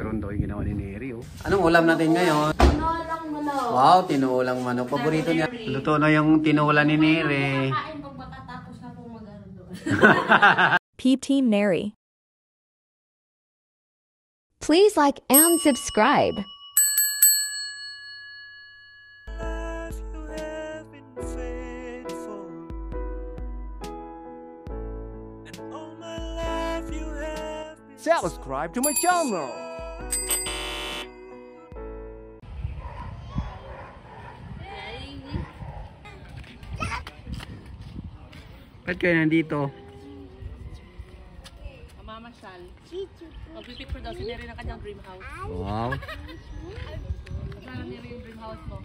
macaron daw yung ginawa ni Neri. Oh. Anong ulam natin ngayon? Tinulang manok. Wow, tinulang manok. Paborito niya. Luto na yung tinulan ni Neri. Kakain pag makatapos na po mag-ano doon. Peep Team Neri. Please like and subscribe. Subscribe to my channel. Ba't kayo nandito? Mamamasyal. Magpipicture daw si Neri ng kanyang dream house. Wow. Kasama Neri yung dream house mo.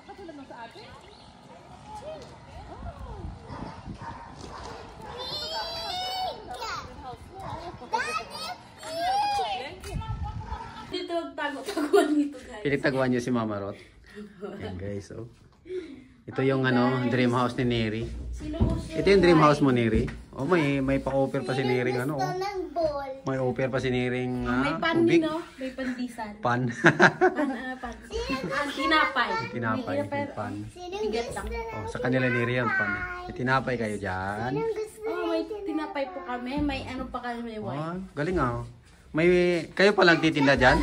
Katulad mo sa atin? Dito tago-taguan dito guys. Pinagtaguan niyo si Mama Rot. Ayan guys, oh. Ito yung ano, dream house ni Neri. Ito yung dream house mo, Neri. Oh, may pa-offer pa si Neri ano. Oh. May offer pa si Neri May pan din, no? May pandisan. Pan. Pan. Tinapay. Tinapay, may pan. Bigat lang. Oh, sa kanila Neri yan, pan. May tinapay kayo dyan. Oh, may tinapay po kami. May ano pa kami, may wine. Oh, galing ah. May, kayo pa lang titinda dyan?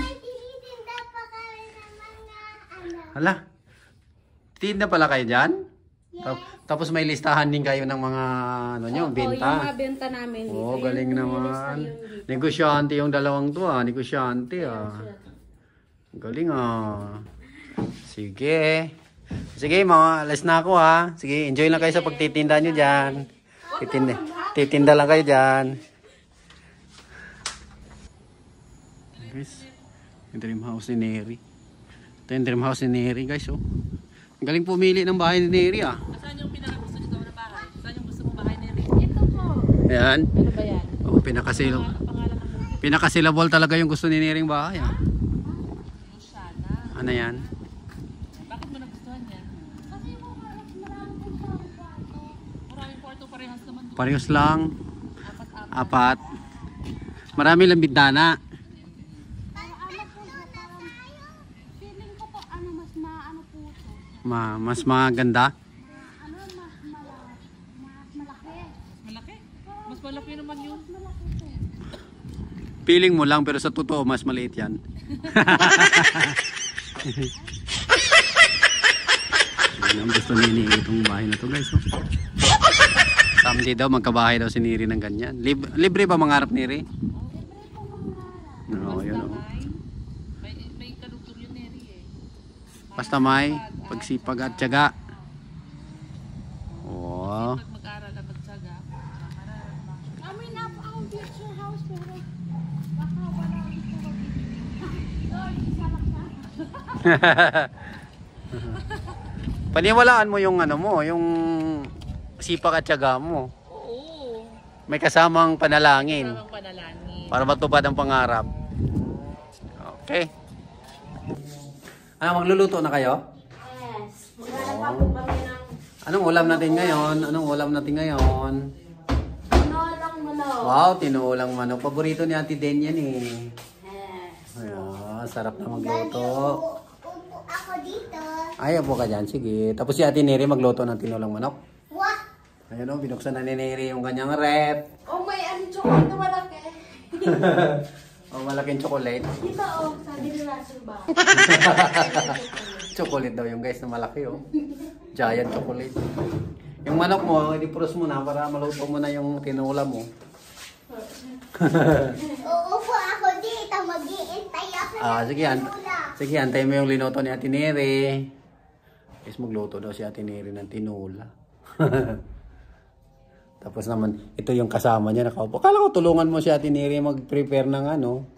Hala. Tinda pala kayo dyan? Tapos may listahan din kayo ng mga ano nyo, benta. Yung mga benta namin dito. Oh, galing naman. Negosyante yung dalawang to ah. Negosyante ah. Galing ah. Sige. Sige, alas na ako ah. Sige, enjoy lang kayo sa pagtitinda nyo dyan. Titinda lang kayo dyan. Guys, yung dream house ni Neri. Ito yung dream house ni Neri guys oh. Galing pumili ng bahay ni Neri ah. Saan yung pinakagusto nyo na bahay? Saan yung gusto mo bahay Neri? Ito po. Ayan. Ano ba yan? Oh, pinakasilable talaga yung gusto ni Neri bahay ah. Sana. Ano yan? Bakit mo nagustuhan yan? Kasi yung maraming kwarto parehas naman doon. Parehas lang. Apat. Marami lang bintana. Mas maganda. Malaki? Mas malaki naman yun. Feeling mo lang pero sa totoo mas maliit yan. Yan ang gusto ni Neri itong bahay na to guys. Oh. Someday daw magkabahay daw si Neri ng ganyan. Libre ba mangarap Neri? No, yun oh. May kadugtong yun Neri eh. Basta may pagsipag at tiyaga. Oh. Pag mag-aral at magtsaga, Kami na po ang picture house pero baka wala ito. Paniwalaan mo yung ano mo, yung sipag at tiyaga mo. oo. May kasamang panalangin Maraming panalangin. para matupad ang pangarap. Okay. Ano, magluluto na kayo? Yes. Maghanap pa po kami ng Anong ulam natin ngayon? tinulang manok. Wow, tinulang manok. Paborito ni Ate Den yan eh. Yes. Ayan, sarap na magluto. Upo ako dito. Ay, upo ka dyan. Sige. Tapos si Ate Neri magluto ng tinulang manok. Wah! Ayan o, binuksan na ni Neri yung kanyang rep. Oh, may ano chocolate na malaki. Oh, malaking chocolate. Dito oh, sabi nila ba? Chocolate daw yung guys na malaki oh. Giant chocolate. Yung manok mo, i-pros mo na para maluto mo na yung tinula mo. Uupo ako dito. Mag-iintay ako Sige, ng tinula. sige, antay mo yung linuto ni Ate Neri. Guys, magluto daw si Ate Neri ng tinula. Tapos naman, ito yung kasama niya nakaupo. Kala ko tulungan mo si Ate Neri mag-prepare ng ano.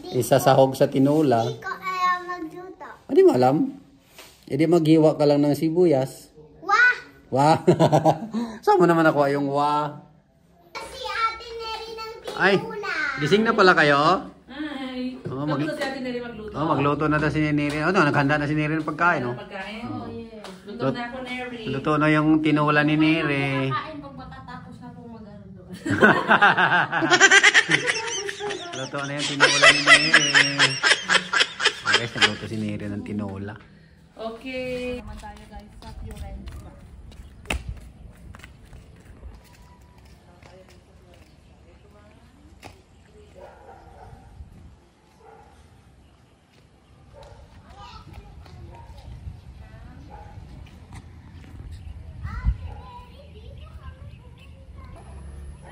Isasahog sa tinula. Hindi ko alam magluto. Hindi mo alam? E di maghiwa ka lang ng sibuyas. Wah! Wah! Saan mo naman nakuha yung wah? Si Ate Neri ng Ay, tinula. gising na pala kayo? Ay, Oh, tapos na si Ate Neri magluto. Oh, magluto na daw si Neri. Ano, naghanda na si Neri ng pagkain, no? Pagkain. Oh, yes. Luto na ako Neri. Luto na yung tinula ni Neri. Kakain pag makatapos na po mag-ano doon. Luto na yung tinola ni Neri. Guys, nagluto si Neri ng tinola. Okay. Naman tayo guys sa Fiorenza.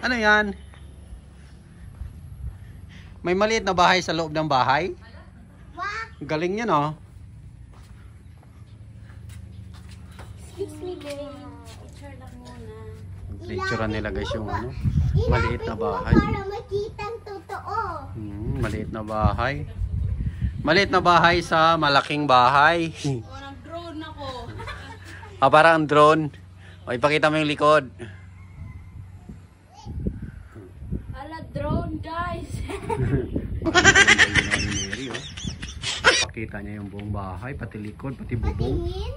Ano yan? May maliit na bahay sa loob ng bahay? Galing yan oh. Excuse me, baby. Picture lang muna. Picturean nila guys yung ano, maliit na bahay. Para makita ang totoo. Maliit na bahay. Maliit na bahay sa malaking bahay. Oh, nag-drone ako. Para ang drone. O, ipakita mo yung likod. Ala, drone guys. Pakita niya yung buong bahay, pati likod, pati bubong. Tingin.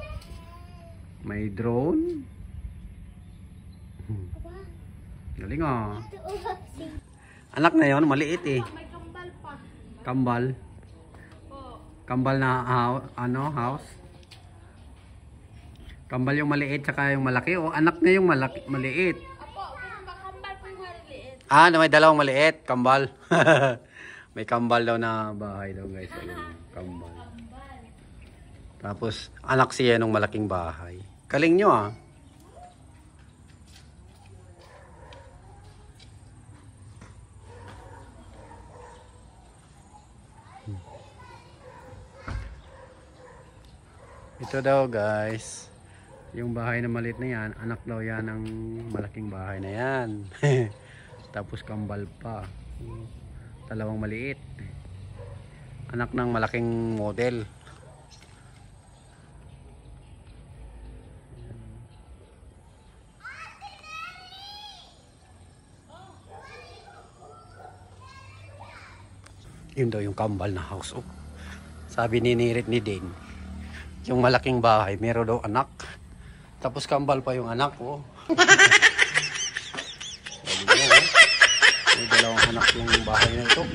May drone. Galing ah. Anak na yon, maliit eh. May kambal pa. Kambal. Kambal na house. Kambal yung maliit tsaka yung malaki o anak na yung maliit. Apo, kambal pa yung maliliit. May dalawang maliit, kambal. May kambal daw na bahay daw guys. Ayun, kambal. Tapos anak siya nung malaking bahay. Galing nyo ah. Ito daw guys, yung bahay na maliit na yan, anak daw yan ng malaking bahay na yan. Tapos kambal pa. Dalawang maliit. Anak ng malaking model. Yun daw yung kambal na house. Oh. Sabi ni Nirit ni Dane, yung malaking bahay, meron daw anak. Tapos kambal pa yung anak, oh. May dalawang anak yung bahay na ito.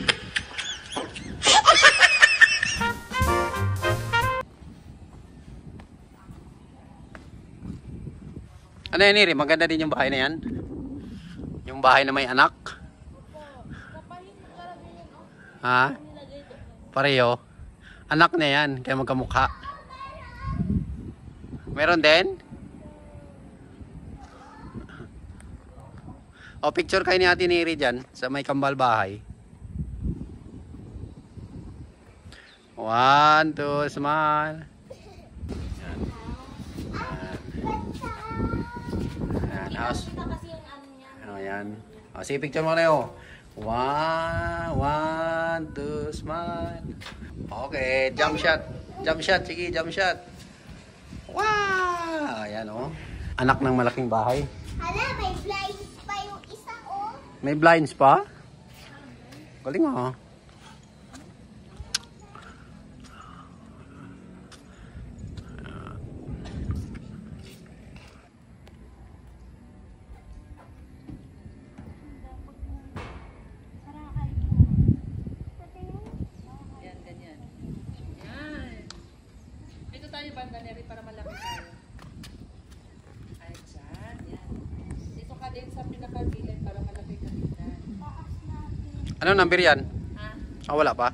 Ano yan, Niri? Maganda din yung bahay na yan? Yung bahay na may anak? Ha? Pareho? Anak na yan, kaya magkamukha. Meron din? O, picture kayo ni Ate Neri dyan sa may kambal bahay. 1, 2, smile. Yan, house. Ano yan? O, sige, picture mo kayo. 1, 2, smile. Okay, jump shot. Jump shot, sige, jump shot. Wow! Ayan o. Anak ng malaking bahay. Hala, may blinds pa yung isa, oh. May blinds pa? Galing o. Yan, ganyan. Yan. Dito tayo banda Neri para malaki tayo. Ay, dyan. Yan. Dito ka din sa pinakagilid para malaki ka din. Ano number yan? Ha? Wala pa?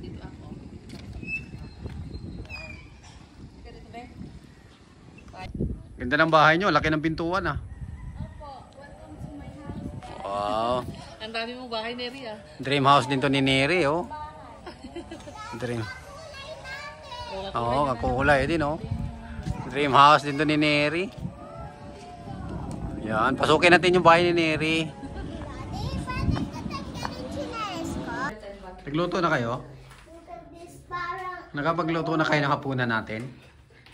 Dito ako. Dito, be. Ganda ng bahay nyo. Laki ng pintuan ah. Opo, welcome to my house. Wow. Ang dami mong bahay, Neri, ah. Dream house din to ni Neri oh. Dream. Oo, kakulay din oh. Dream house din to ni Neri. Yan, pasukin natin yung bahay ni Neri. Nagluto na kayo? Nakapagluto na kayo ng hapunan natin?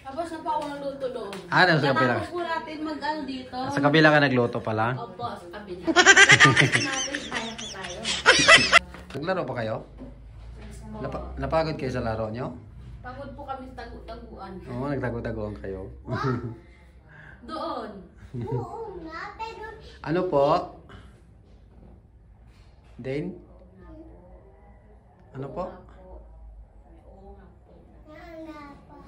Tapos na pa ako nagluto doon. Nasa kabila. Tapos po natin mag-ano dito. Sa kabila ka nagluto pala? Opo, sa kabila. Tapos natin kaya po tayo. Naglaro pa kayo? Napagod kayo sa laro nyo? Pagod po kami sa tagu-taguan. Oo, nagtago-tagoan kayo. Doon. Oo nga, pero Ano po? Dane? Ano po? wala pa.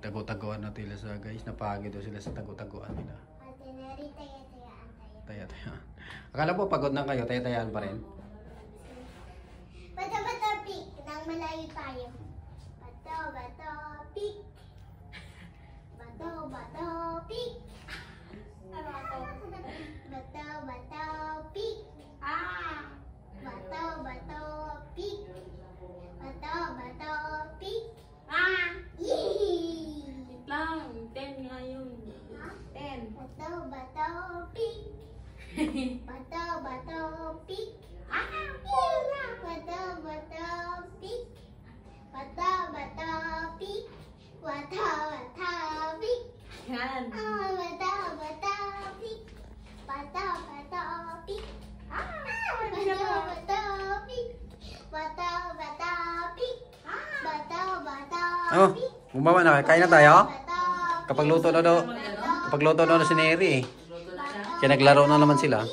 Tago-taguan na sila sa guys. Napagod daw sila sa tago-taguan nila. Ate Neri, taya-tayaan tayo. Taya-taya. Akala po pagod na kayo, taya-tayaan pa rin. Bato-bato pick, nang malayo tayo. Bato-bato pick. Bato-bato pick. Bato-bato pick. Bato-bato pick. Bato-bato pick. Yee! Wait lang, 10 nga yun. 10. Bato-bato pick. Bato-bato pick. Bato-bato pick. Bato-bato pick. Bato-bato pick. Yan. Bato-bato pick. Bato-bato pick. Bato-bato pick. Bato-bato pick. Bato-bato Oh, pick. bumaba na kayo. Kain na tayo? Bato-bato Kapag luto na daw. Kapag luto daw na si Neri. Kaya naglaro na naman sila.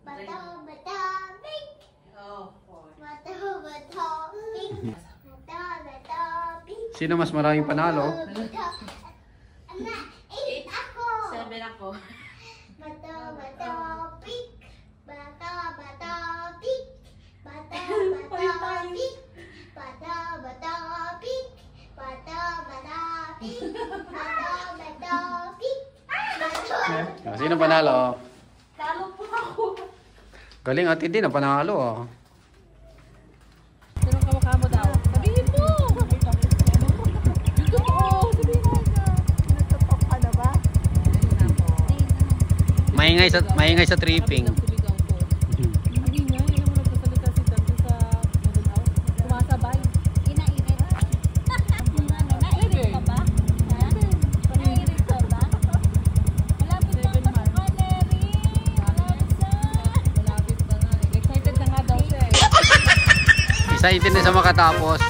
Bato-bato pick. Oh, Bato-bato pick. Bato-bato pick. Sino mas maraming panalo? Ama, 8 ako. 7 ako. Bato-bato pick. Bato-bato pick. Bato-bato pick. Bato-bato pick. Bato-bato pick. Bato-bato pick. Oh, sino panalo? Talo po ako. Galing ate din ang panalo. Oh. Sino kamukha mo daw? Sabihin mo! Oo, sabihin mo na. Nagtatok ka na ba? Maingay sa tripping. Sumigaw ko. Hindi nga, yun naman nagsasalita si Dante sa middle house. Sumasabay. Inairit. Nairit ka ba? Nairit ka ba? Malapit na ako sa Neri. Malapit na nga. Excited na nga daw siya eh. Excited na sa makatapos.